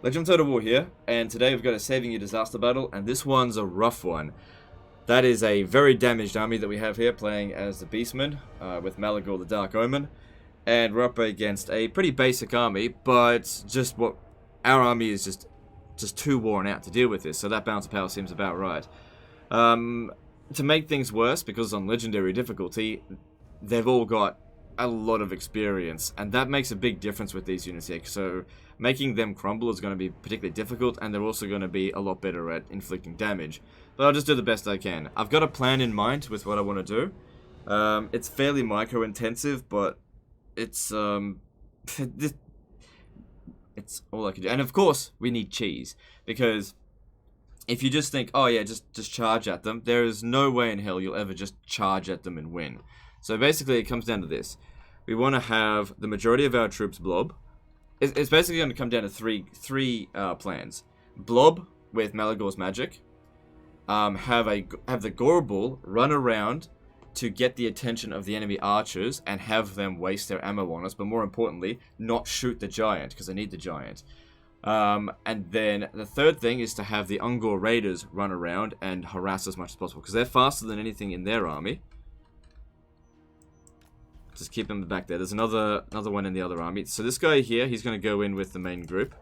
Legend of Total War here, and today we've got a Saving You Disaster battle, and this one's a rough one. That is a very damaged army that we have here, playing as the Beastman, with Malagor the Dark Omen. And we're up against a pretty basic army, but just what our army is just too worn out to deal with this, so that balance of power seems about right. To make things worse, because on Legendary difficulty, they've all got a lot of experience, and that makes a big difference with these units here. So making them crumble is going to be particularly difficult, and they're also going to be a lot better at inflicting damage. But I'll just do the best I can. I've got a plan in mind with what I want to do. It's fairly micro-intensive, but it's it's all I can do. And of course, we need cheese, because if you just think, oh yeah, just charge at them, there is no way in hell you'll ever just charge at them and win. So basically, it comes down to this. We want to have the majority of our troops blob. It's basically going to come down to three plans. Blob with Malagor's magic. Have the Gorbul run around to get the attention of the enemy archers and have them waste their ammo on us. But more importantly, not shoot the giant, because I need the giant. And then the third thing is to have the Ungor raiders run around and harass as much as possible, because they're faster than anything in their army. Just keep them back there. There's another one in the other army. So this guy here, he's going to go in with the main group.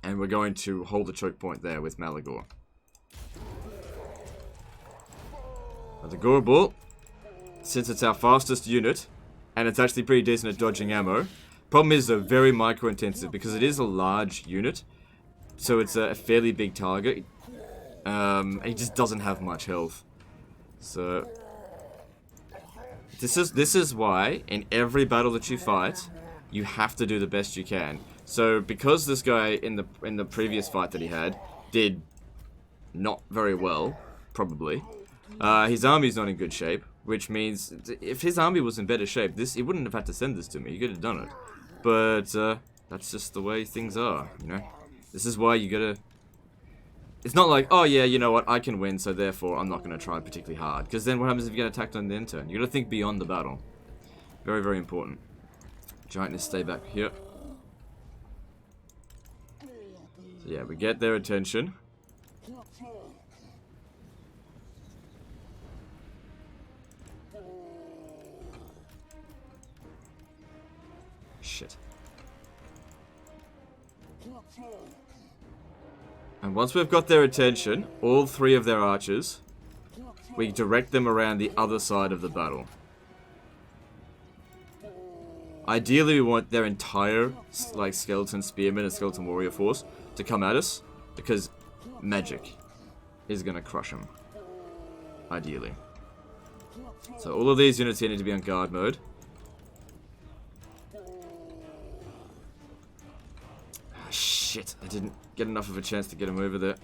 And we're going to hold the choke point there with Malagor. Now the Gorbul, since it's our fastest unit, and it's actually pretty decent at dodging ammo. Problem is, they're very micro-intensive, because it is a large unit. So it's a fairly big target. He just doesn't have much health. So This is why, in every battle that you fight, you have to do the best you can. So, because this guy in the previous fight that he had did not very well, probably, his army's not in good shape, which means if his army was in better shape, he wouldn't have had to send this to me. He could have done it. But that's just the way things are, you know. This is why you gotta. It's not like, oh yeah, you know what, I can win, so therefore I'm not going to try particularly hard. Because then what happens if you get attacked on the end turn? You got to think beyond the battle. Very, very important. Giantness, stay back here. So yeah, we get their attention. Shit. And once we've got their attention, all three of their archers, we direct them around the other side of the battle. Ideally, we want their entire, like, skeleton spearmen and skeleton warrior force to come at us, because magic is going to crush them. Ideally. So all of these units here need to be on guard mode. Shit, I didn't get enough of a chance to get him over there.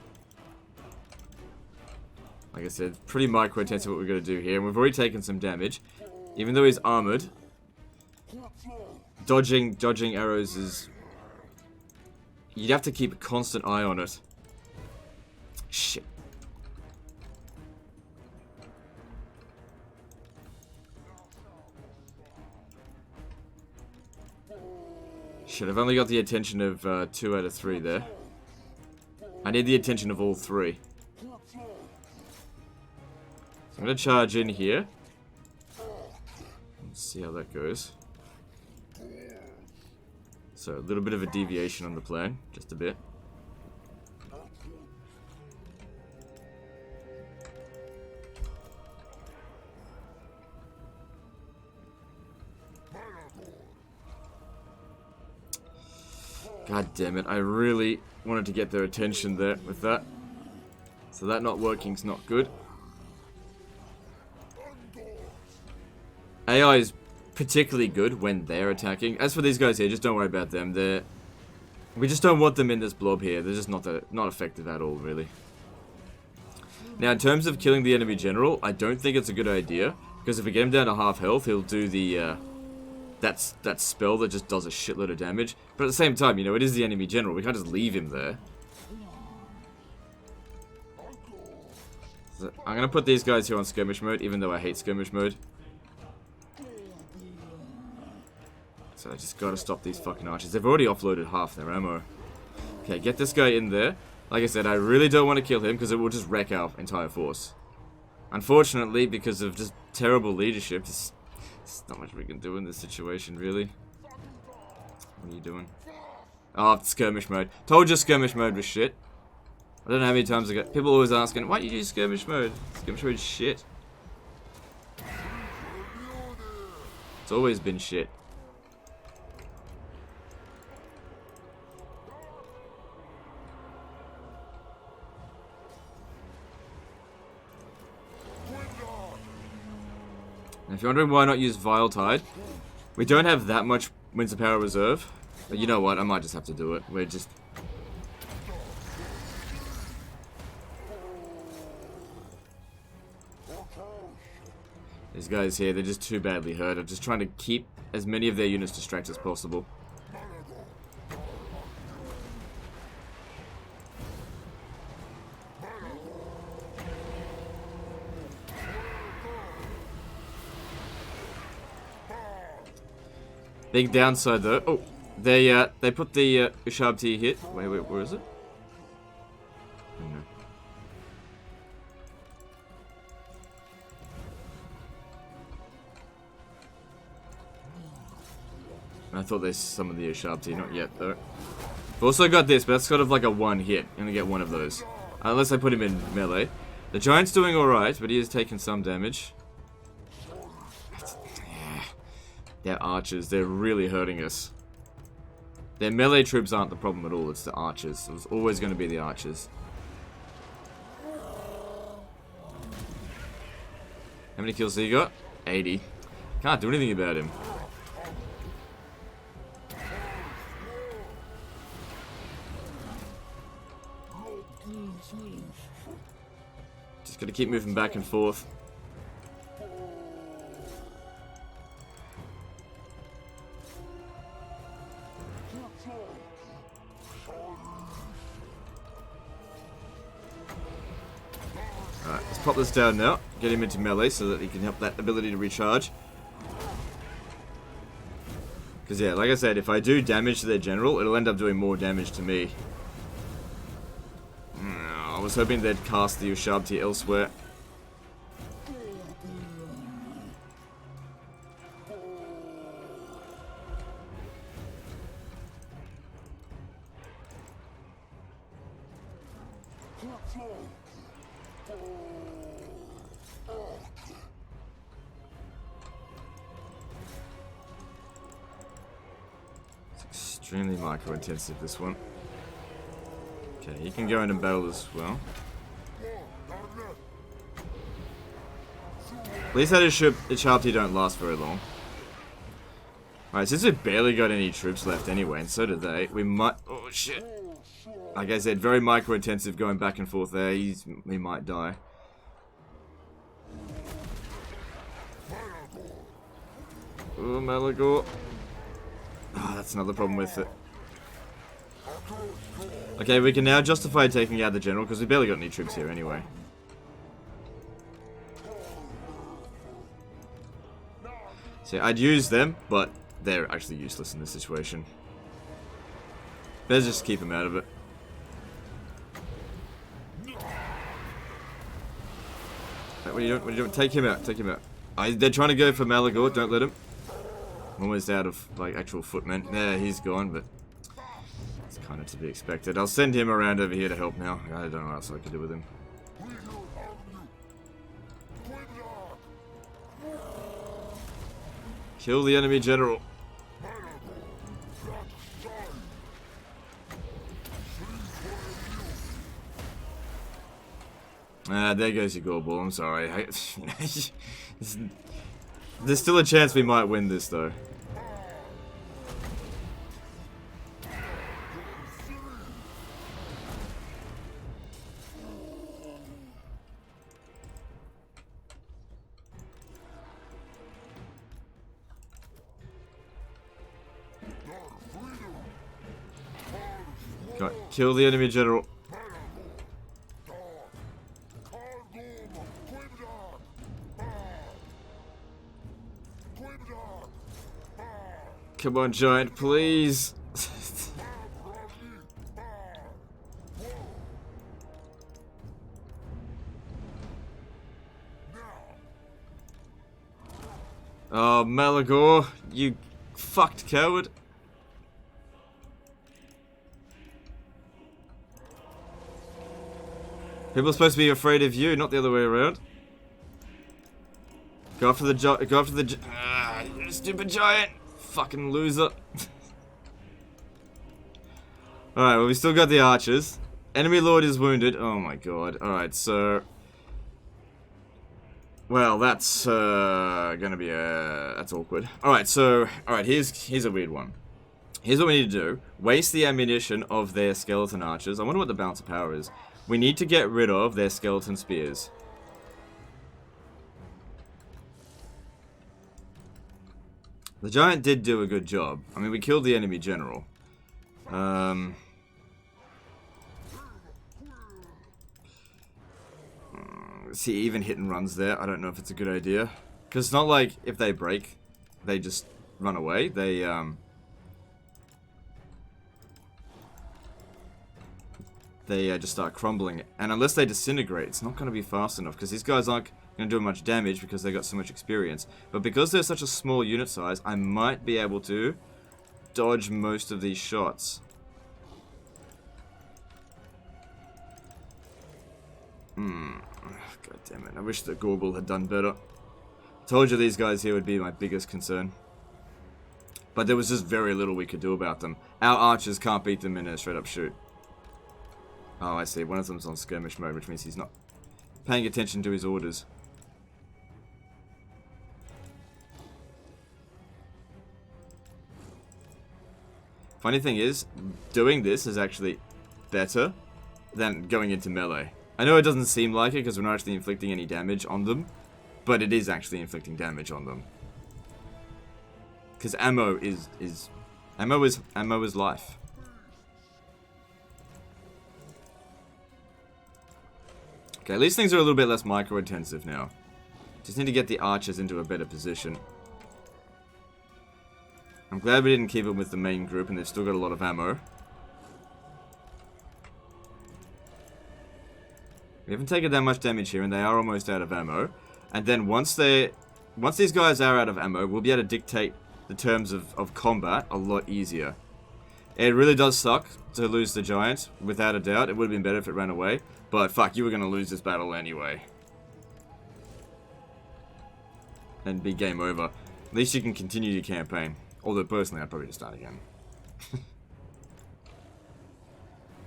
Like I said, pretty micro-intensive what we've got to do here. And we've already taken some damage. Even though he's armored, dodging arrows is... You'd have to keep a constant eye on it. Shit. Shit, I've only got the attention of 2 out of 3 there. I need the attention of all 3. So I'm going to charge in here. Let's see how that goes. So, a little bit of a deviation on the plan. Just a bit. God damn it, I really wanted to get their attention there with that. So that not working's not good. AI is particularly good when they're attacking. As for these guys here, just don't worry about them. We just don't want them in this blob here. They're just not effective at all, really. Now, in terms of killing the enemy general, I don't think it's a good idea. Because if we get him down to half health, he'll do the... that spell that just does a shitload of damage. But at the same time, you know, it is the enemy general. We can't just leave him there. So I'm going to put these guys here on skirmish mode, even though I hate skirmish mode. So I just gotta stop these fucking archers. They've already offloaded half their ammo. Okay, get this guy in there. Like I said, I really don't want to kill him because it will just wreck our entire force. Unfortunately, because of just terrible leadership, there's not much we can do in this situation, really. What are you doing? Oh, skirmish mode. Told you skirmish mode was shit. I don't know how many times I got people always asking, why do you do skirmish mode? Skirmish mode is shit. It's always been shit. And if you're wondering why not use Vile Tide, we don't have that much Winds of Power reserve. But you know what, I might just have to do it. We're just... These guys here, they're just too badly hurt. I'm just trying to keep as many of their units distracted as possible. Big downside though. Oh, they put the Ushabti hit. Wait, where is it? Oh, no. I thought there's some of the Ushabti, not yet though. I've also got this, but that's sort of like a one hit. You only get one of those. Unless I put him in melee. The giant's doing alright, but he is taking some damage. They're archers, they're really hurting us. Their melee troops aren't the problem at all, it's the archers. It was always going to be the archers. How many kills he got? 80. Can't do anything about him. Just gotta keep moving back and forth. Alright, let's pop this down now. Get him into melee so that he can help that ability to recharge. Because yeah, like I said, if I do damage to their general, it'll end up doing more damage to me. I was hoping they'd cast the Ushabti elsewhere. It's extremely micro-intensive, this one. Okay, he can go into battle as well. At least that Ushabti don't last very long. Alright, since we've barely got any troops left anyway, and so do they, we might... Oh, shit. Like I said, very micro-intensive going back and forth there. He might die. Oh, Malagor. Ah, that's another problem with it. Okay, we can now justify taking out the general, because we barely got any troops here anyway. So I'd use them, but they're actually useless in this situation. Better just keep them out of it. What are you doing? What are you doing? Take him out. Take him out. They're trying to go for Malagor. Don't let him. I'm almost out of like actual footmen. Yeah, he's gone, but it's kind of to be expected. I'll send him around over here to help now. I don't know what else I can do with him. Kill the enemy general. There goes your gold ball. I'm sorry. There's still a chance we might win this, though. Kill the enemy general. Come on, giant, please. Oh, Malagor, you fucked coward. People are supposed to be afraid of you, not the other way around. Go after the you stupid giant! Fucking loser. Alright, well we still got the archers. Enemy lord is wounded. Oh my god. Alright, so... Well, that's gonna be that's awkward. Alright, so... Alright, here's a weird one. Here's what we need to do. Waste the ammunition of their skeleton archers. I wonder what the balance of power is. We need to get rid of their skeleton spears. The giant did do a good job. I mean, we killed the enemy general. See, even hit and runs there. I don't know if it's a good idea. Because it's not like if they break, they just run away. They just start crumbling. And unless they disintegrate, it's not going to be fast enough. Because these guys aren't going to do much damage because they got so much experience. But because they're such a small unit size, I might be able to dodge most of these shots. God damn it. I wish the Gorble had done better. Told you these guys here would be my biggest concern. But there was just very little we could do about them. Our archers can't beat them in a straight up shoot. Oh, I see. One of them's on skirmish mode, which means he's not paying attention to his orders. Funny thing is, doing this is actually better than going into melee. I know it doesn't seem like it because we're not actually inflicting any damage on them, but it is actually inflicting damage on them. Because ammo is life. Okay, at least things are a little bit less micro-intensive now. Just need to get the archers into a better position. I'm glad we didn't keep them with the main group and they've still got a lot of ammo. We haven't taken that much damage here and they are almost out of ammo. And then once these guys are out of ammo, we'll be able to dictate the terms of combat a lot easier. It really does suck to lose the giant, without a doubt. It would have been better if it ran away. But fuck, you were going to lose this battle anyway. And be game over. At least you can continue your campaign. Although personally, I'd probably just start again.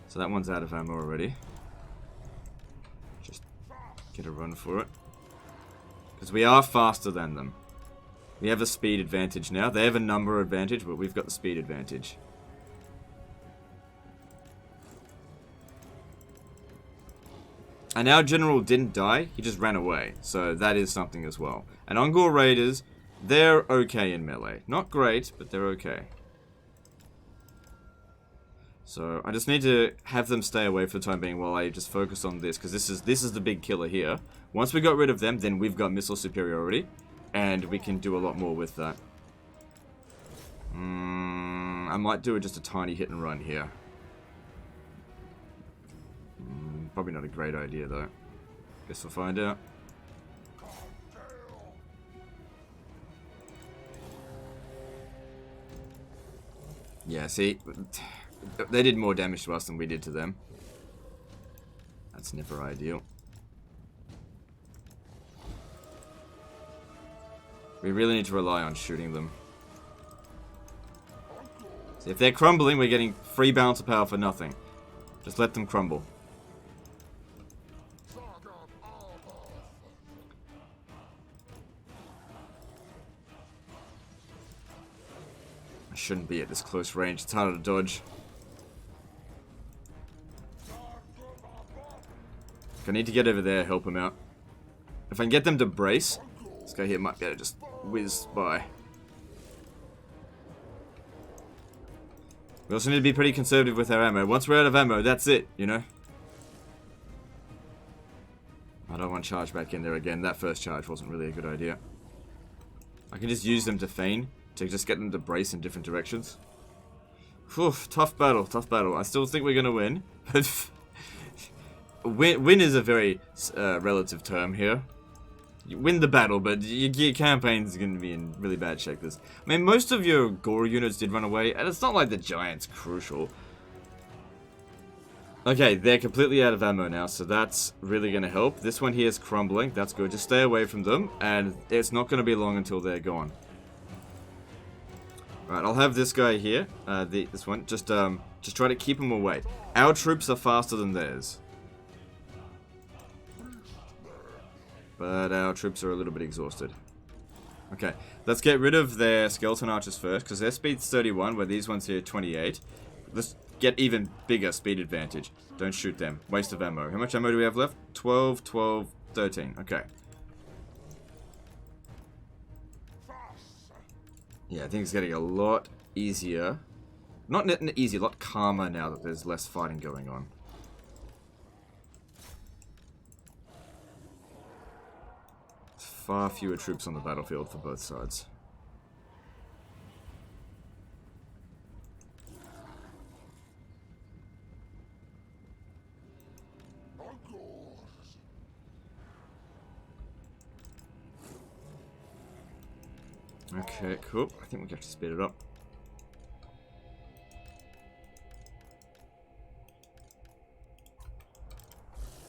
So that one's out of ammo already. Just get a run for it. Because we are faster than them. We have a speed advantage now. They have a number advantage, but we've got the speed advantage. And our general didn't die, he just ran away. So that is something as well. And Ungor Raiders, they're okay in melee. Not great, but they're okay. So I just need to have them stay away for the time being while I just focus on this. Because this is the big killer here. Once we got rid of them, then we've got missile superiority. And we can do a lot more with that. I might do just a tiny hit and run here. Probably not a great idea though. Guess we'll find out. Yeah, see, they did more damage to us than we did to them. That's never ideal. We really need to rely on shooting them. See, if they're crumbling, we're getting free balance of power for nothing. Just let them crumble. I shouldn't be at this close range. It's harder to dodge. I need to get over there, help him out. If I can get them to brace, this guy here might be able to just whiz by. We also need to be pretty conservative with our ammo. Once we're out of ammo, that's it, you know? I don't want to charge back in there again. That first charge wasn't really a good idea. I can just use them to feign, to just get them to brace in different directions. Whew, tough battle, tough battle. I still think we're going to win. But win is a very relative term here. You win the battle, but your campaign's going to be in really bad shape. I mean, most of your gore units did run away, and it's not like the giant's crucial. Okay, they're completely out of ammo now, so that's really going to help. This one here is crumbling. That's good. Just stay away from them, and it's not going to be long until they're gone. Alright, I'll have this guy here. This one. Just try to keep him away. Our troops are faster than theirs. But our troops are a little bit exhausted. Okay, let's get rid of their skeleton archers first, because their speed's 31, where these ones here are 28. Let's get even bigger speed advantage. Don't shoot them. Waste of ammo. How much ammo do we have left? 12, 12, 13. Okay. Yeah, I think it's getting a lot easier. Not easy, a lot calmer now that there's less fighting going on. Far fewer troops on the battlefield for both sides. Okay, cool. I think we can actually speed it up.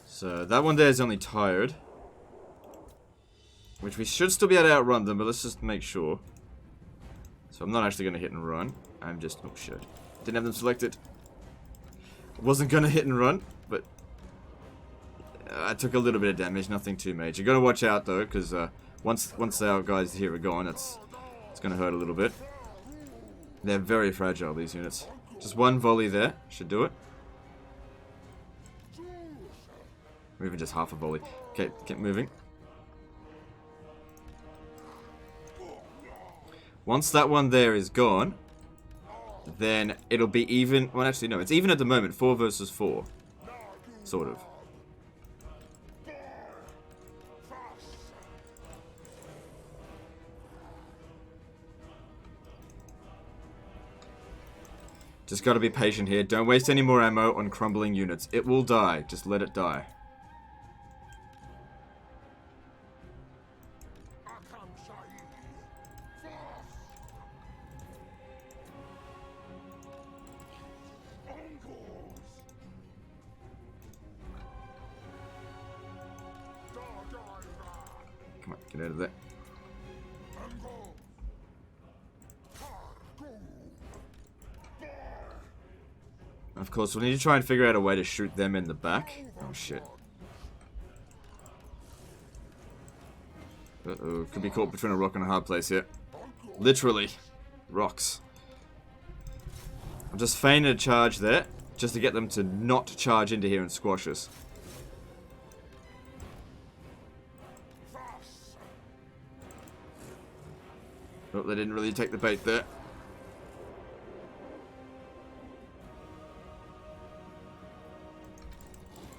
So that one there is only tired. Which we should still be able to outrun them, but let's just make sure. So I'm not actually going to hit and run. I'm just... oh shit. Didn't have them selected. Wasn't going to hit and run, but... I took a little bit of damage, nothing too major. Gotta watch out though, because once our guys here are gone, it's going to hurt a little bit. They're very fragile, these units. Just one volley there should do it. Or even just half a volley. Okay, keep moving. Once that one there is gone, then it'll be even... well, actually, no. It's even at the moment. 4 versus 4. Sort of. Just gotta be patient here. Don't waste any more ammo on crumbling units. It will die. Just let it die. Come on, get out of there. Of course, we need to try and figure out a way to shoot them in the back. Oh shit. Uh-oh, could be caught between a rock and a hard place here. Literally. Rocks. I'm just feigning a charge there, just to get them to not charge into here and squash us. Oh, they didn't really take the bait there.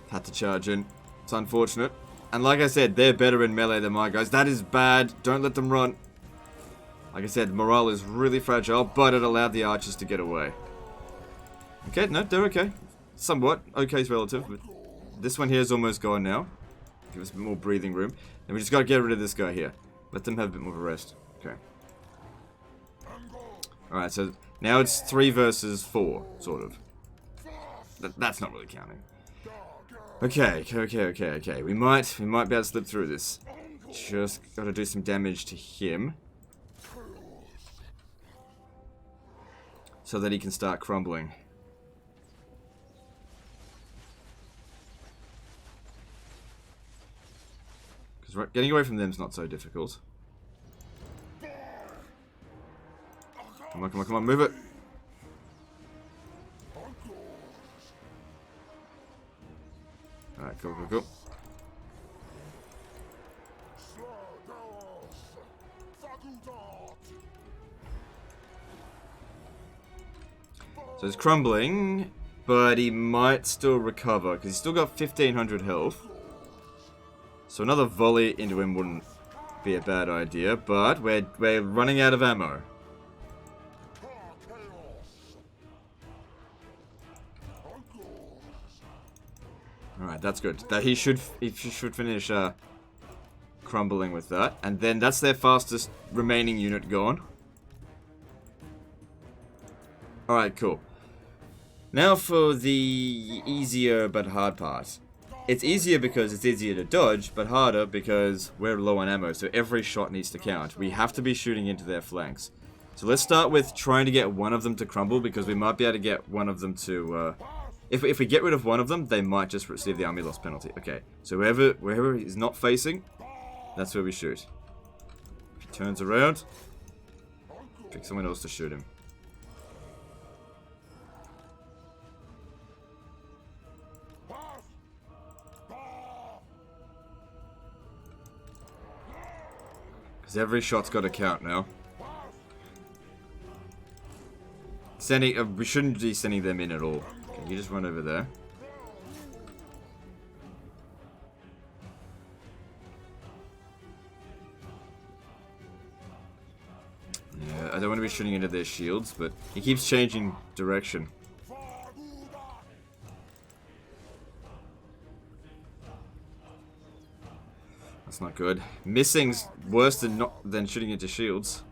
Had to charge in. It's unfortunate. And like I said, they're better in melee than my guys. That is bad. Don't let them run. Like I said, morale is really fragile, but it allowed the archers to get away. Okay, no, they're okay. Somewhat. Okay is relative, but this one here is almost gone now. Give us a bit more breathing room. And we just gotta get rid of this guy here. Let them have a bit more of a rest. Okay. Alright, so now it's 3 versus 4, sort of. That's not really counting. Okay. We might be able to slip through this. Just gotta do some damage to him. So that he can start crumbling. Because getting away from them is not so difficult. Come on, move it! Alright, cool. So he's crumbling, but he might still recover, because he's still got 1500 health. So another volley into him wouldn't be a bad idea, but we're running out of ammo. Alright, that's good. That he should finish crumbling with that. And then that's their fastest remaining unit gone. Alright, cool. Now for the easier but hard part. It's easier because it's easier to dodge, but harder because we're low on ammo, so every shot needs to count. We have to be shooting into their flanks. So let's start with trying to get one of them to crumble, because we might be able to get one of them to... If we get rid of one of them, they might just receive the army loss penalty. Okay, so wherever he's not facing, that's where we shoot. If he turns around, pick someone else to shoot him. Because every shot's got to count now. We shouldn't be sending them in at all. Okay, you just run over there. Yeah, I don't want to be shooting into their shields, but he keeps changing direction. That's not good. Missing's worse than shooting into shields.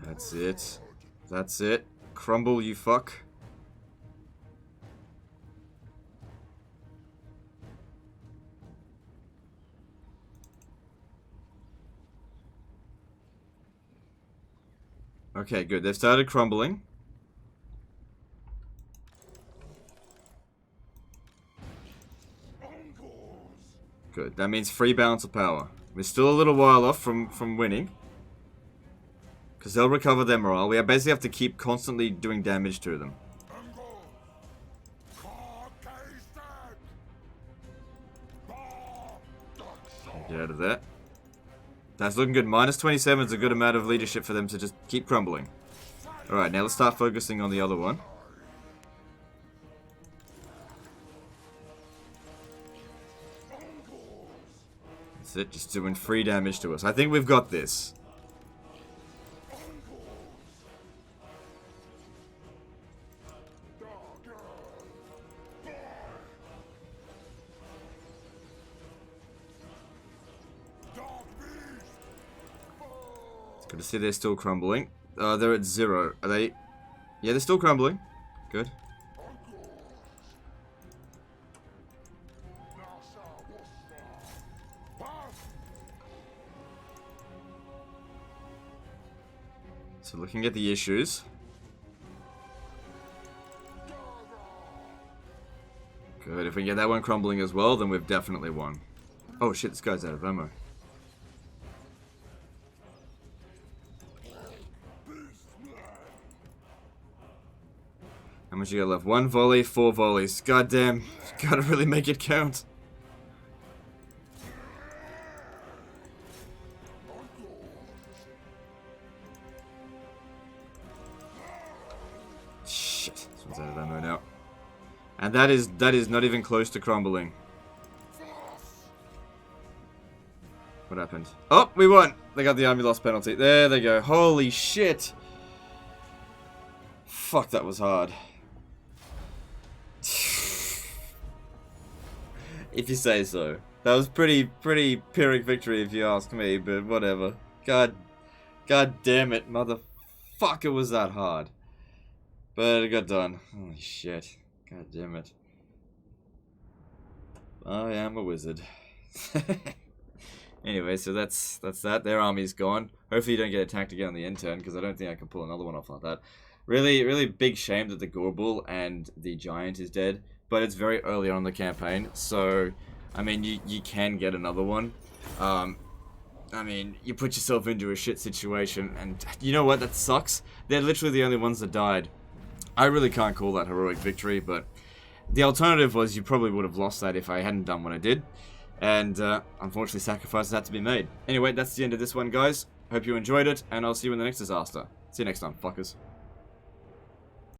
That's it. That's it. Crumble, you fuck. Okay, good. They've started crumbling. Good. That means free balance of power. We're still a little while off from winning. Because they'll recover their morale. We basically have to keep constantly doing damage to them. Get out of there. That's looking good. Minus 27 is a good amount of leadership for them to just keep crumbling. Alright, now let's start focusing on the other one. That's it, just doing free damage to us. I think we've got this. Good to see they're still crumbling. They're at 0. Are they? Yeah, they're still crumbling. Good. So looking at the issues. Good. If we get that one crumbling as well, then we've definitely won. Oh shit, this guy's out of ammo. How much you got left? 1 volley, 4 volleys. God damn. Gotta really make it count. Shit. This one's out of ammo now. And that is not even close to crumbling. What happened? Oh, we won! They got the army loss penalty. There they go. Holy shit! Fuck, that was hard. If you say so. That was pretty Pyrrhic victory if you ask me, but whatever. God damn it, motherfucker, was that hard. But it got done. Holy shit. God damn it. I am a wizard. Anyway, so that's that. Their army's gone. Hopefully you don't get attacked again on the end turn, because I don't think I can pull another one off like that. Really big shame that the Gorbul and the Giant is dead, but it's very early on in the campaign, so, I mean, you can get another one. I mean, you put yourself into a shit situation, and you know what, that sucks. They're literally the only ones that died. I really can't call that heroic victory, but the alternative was you probably would have lost that if I hadn't done what I did. And, unfortunately, sacrifices had to be made. Anyway, that's the end of this one, guys. Hope you enjoyed it, and I'll see you in the next disaster. See you next time, fuckers.